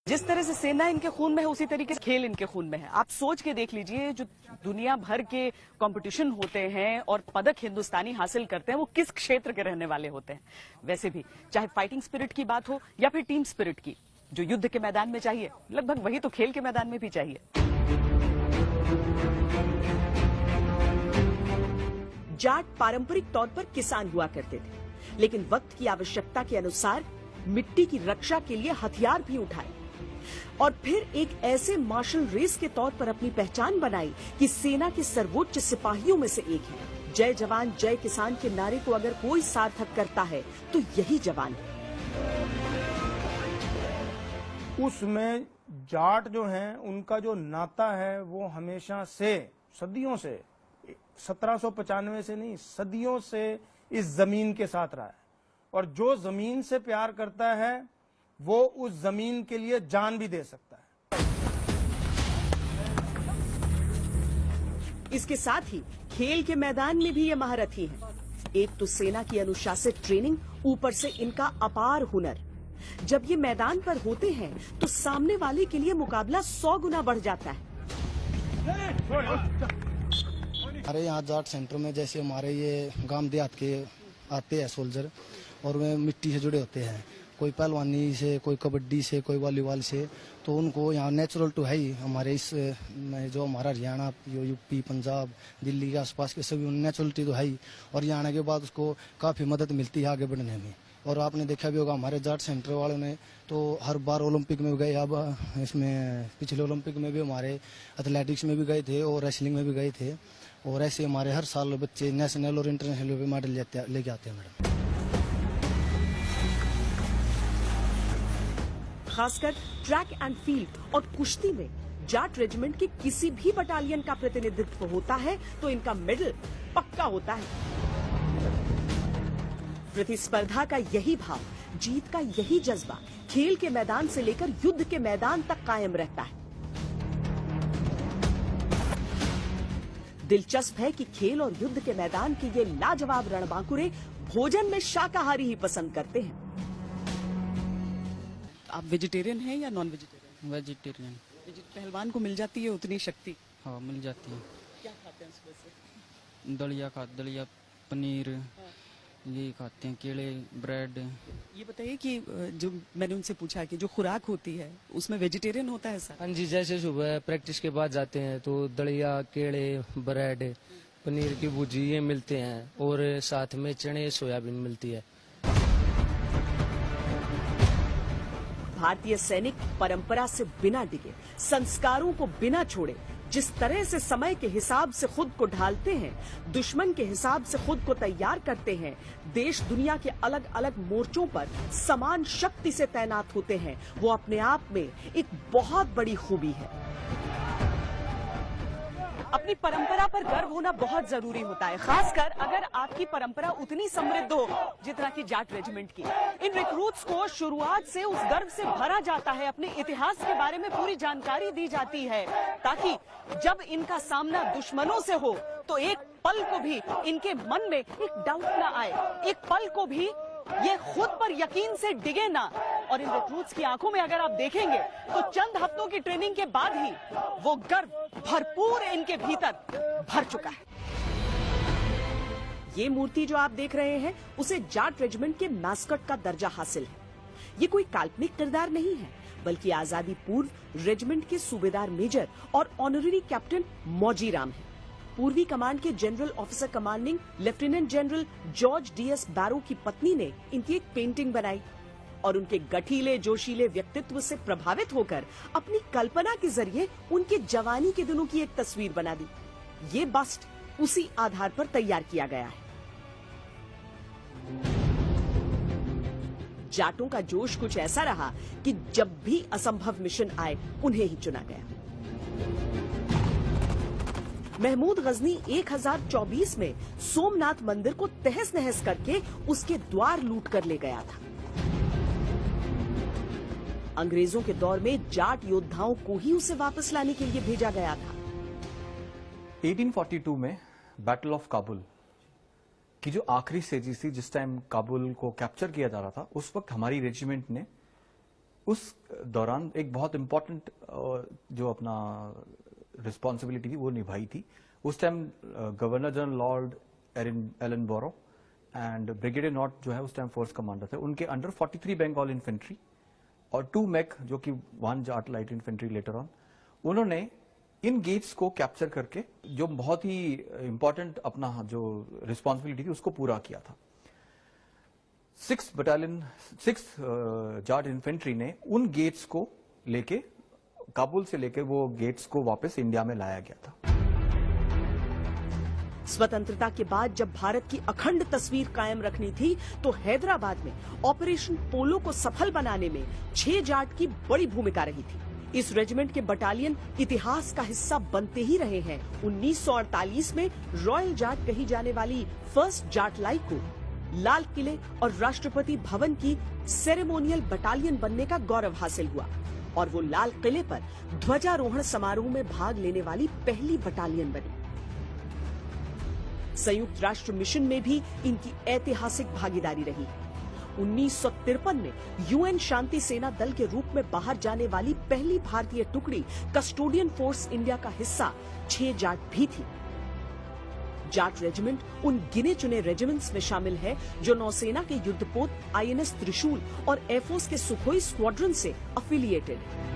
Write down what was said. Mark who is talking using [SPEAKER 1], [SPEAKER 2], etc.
[SPEAKER 1] जिस तरह से सेना इनके खून में है उसी तरीके से खेल इनके खून में है। आप सोच के देख लीजिए, जो दुनिया भर के कंपटीशन होते हैं और पदक हिंदुस्तानी हासिल करते हैं वो किस क्षेत्र के रहने वाले होते हैं। वैसे भी चाहे फाइटिंग स्पिरिट की बात हो या फिर टीम स्पिरिट की, जो युद्ध के मैदान में चाहिए लगभग वही तो खेल के मैदान में भी चाहिए।
[SPEAKER 2] जाट पारंपरिक तौर पर किसान हुआ करते थे, लेकिन वक्त की आवश्यकता के अनुसार मिट्टी की रक्षा के लिए हथियार भी उठाए और फिर एक ऐसे मार्शल रेस के तौर पर अपनी पहचान बनाई कि सेना के सर्वोच्च सिपाहियों में से एक है। जय जवान जय किसान के नारे को अगर कोई सार्थक करता है तो यही जवान है।
[SPEAKER 3] उसमें जाट जो हैं उनका जो नाता है वो हमेशा से, सदियों से, 1795 से नहीं, सदियों से इस जमीन के साथ रहा है। और जो जमीन से प्यार करता है वो उस जमीन के लिए जान भी दे सकता है।
[SPEAKER 2] इसके साथ ही खेल के मैदान में भी ये महारथी हैं। एक तो सेना की अनुशासित ट्रेनिंग, ऊपर से इनका अपार हुनर। जब ये मैदान पर होते हैं तो सामने वाले के लिए मुकाबला 100 गुना बढ़ जाता है।
[SPEAKER 4] हमारे यहाँ जाट सेंटर में जैसे हमारे ये गांव देहात के आते हैं सोल्जर, और वे मिट्टी से जुड़े होते हैं, कोई पहलवानी से, कोई कबड्डी से, कोई वॉलीबॉल से, तो उनको यहाँ नेचुरल टू है ही। हमारे इस में जो हमारा हरियाणा, यूपी, पंजाब, दिल्ली के आसपास के सभी नेचुरलिटी तो है ही, और यहाँ आने के बाद उसको काफ़ी मदद मिलती है आगे बढ़ने में। और आपने देखा भी होगा हमारे जाट सेंटर वालों ने तो हर बार ओलंपिक में गए। अब इसमें पिछले ओलंपिक में भी हमारे एथलेटिक्स में भी गए थे और रेसलिंग में भी गए थे, और ऐसे हमारे हर साल बच्चे नेशनल और इंटरनेशनल पे मेडल लेके आते हैं मैडम।
[SPEAKER 2] खासकर ट्रैक एंड फील्ड और कुश्ती में जाट रेजिमेंट के किसी भी बटालियन का प्रतिनिधित्व होता है तो इनका मेडल पक्का होता है। प्रतिस्पर्धा का यही भाव, जीत का यही जज्बा खेल के मैदान से लेकर युद्ध के मैदान तक कायम रहता है। दिलचस्प है कि खेल और युद्ध के मैदान के ये लाजवाब रणबांकुरे भोजन में शाकाहारी ही पसंद करते हैं।
[SPEAKER 1] आप वेजिटेरियन हैं या नॉन वेजिटेरियन?
[SPEAKER 5] वेजिटेरियन।
[SPEAKER 1] पहलवान को मिल जाती है उतनी शक्ति?
[SPEAKER 5] हाँ, मिल जाती है।
[SPEAKER 1] क्या खाते हैं सुबह से?
[SPEAKER 5] दलिया, पनीर, ये खाते हैं, केले, ब्रेड।
[SPEAKER 1] ये बताइए कि जो मैंने उनसे पूछा कि जो खुराक होती है उसमें वेजिटेरियन होता है सर?
[SPEAKER 6] हाँ जी, जैसे सुबह प्रैक्टिस के बाद जाते हैं तो दलिया, केले, ब्रेड, पनीर की भुजी ये मिलते हैं, और साथ में चने, सोयाबीन मिलती है।
[SPEAKER 2] भारतीय सैनिक परंपरा से बिना डिगे, संस्कारों को बिना छोड़े जिस तरह से समय के हिसाब से खुद को ढालते हैं, दुश्मन के हिसाब से खुद को तैयार करते हैं, देश दुनिया के अलग अलग मोर्चों पर समान शक्ति से तैनात होते हैं, वो अपने आप में एक बहुत बड़ी खूबी है। अपनी परंपरा पर गर्व होना बहुत जरूरी होता है, खासकर अगर आपकी परंपरा उतनी समृद्ध हो जितना कि जाट रेजिमेंट की। इन रिक्रूट्स को शुरुआत से उस गर्व से भरा जाता है, अपने इतिहास के बारे में पूरी जानकारी दी जाती है, ताकि जब इनका सामना दुश्मनों से हो तो एक पल को भी इनके मन में एक डाउट ना आए, एक पल को भी ये खुद पर यकीन से डिगे ना। और इन रिक्रूट्स की आंखों में अगर आप देखेंगे तो चंद हफ्तों की ट्रेनिंग के बाद ही वो गर्व भरपूर इनके भीतर भर चुका है। ये मूर्ति जो आप देख रहे हैं उसे जाट रेजिमेंट के मैस्कट का दर्जा हासिल है। ये कोई काल्पनिक किरदार नहीं है, बल्कि आजादी पूर्व रेजिमेंट के सूबेदार मेजर और ऑनररी कैप्टन मौजी राम है। पूर्वी कमांड के general officer commanding lieutenant general George DS Barrow की पत्नी ने इनकी एक पेंटिंग बनाई और उनके गठीले जोशीले व्यक्तित्व से प्रभावित होकर अपनी कल्पना के जरिए उनके जवानी के दिनों की एक तस्वीर बना दी। ये बस्ट उसी आधार पर तैयार किया गया है। जाटों का जोश कुछ ऐसा रहा कि जब भी असंभव मिशन आए उन्हें ही चुना गया। महमूद गजनी 1024 में सोमनाथ मंदिर को तहस नहस करके उसके द्वार लूट कर ले गया था। अंग्रेजों के दौर में जाट योद्धाओं को ही उसे वापस लाने के लिए भेजा गया था।
[SPEAKER 7] 1842 में बैटल ऑफ काबुल की जो आखिरी स्टेज थी, जिस टाइम काबुल को कैप्चर किया जा रहा था, उस वक्त हमारी रेजिमेंट ने उस दौरान एक बहुत इंपॉर्टेंट जो अपना रिस्पॉन्सिबिलिटी थी वो निभाई थी। उस time governor general Lord Ellenborough and brigadier Nott जो है उस टाइम फोर्स कमांडर थे, उनके अंडर 43 बंगाल इन्फेंट्री और 2 MEC जो कि 1 Jat light infantry later on, उन्होंने इन गेट्स को कैप्चर करके जो बहुत ही इंपॉर्टेंट अपना जो रिस्पॉन्सिबिलिटी थी उसको पूरा किया था। 6 जाट इन्फेंट्री ने उन गेट्स को लेके काबुल से लेके वो गेट्स को वापस इंडिया में लाया गया था।
[SPEAKER 2] स्वतंत्रता के बाद जब भारत की अखंड तस्वीर कायम रखनी थी तो हैदराबाद में ऑपरेशन पोलो को सफल बनाने में 6 जाट की बड़ी भूमिका रही थी। इस रेजिमेंट के बटालियन इतिहास का हिस्सा बनते ही रहे हैं। 1948 में रॉयल जाट कही जाने वाली 1st जाट लाइट को लाल किले और राष्ट्रपति भवन की सेरेमोनियल बटालियन बनने का गौरव हासिल हुआ और वो लाल किले पर ध्वजारोहण समारोह में भाग लेने वाली पहली बटालियन बनी। संयुक्त राष्ट्र मिशन में भी इनकी ऐतिहासिक भागीदारी रही। 1953 में यूएन शांति सेना दल के रूप में बाहर जाने वाली पहली भारतीय टुकड़ी कस्टोडियन फोर्स इंडिया का हिस्सा 6 जाट भी थी। जाट रेजिमेंट उन गिने चुने रेजिमेंट्स में शामिल है जो नौसेना के युद्धपोत INS त्रिशूल और एयरफोर्स के सुखोई स्क्वाड्रन से अफिलिएटेड है।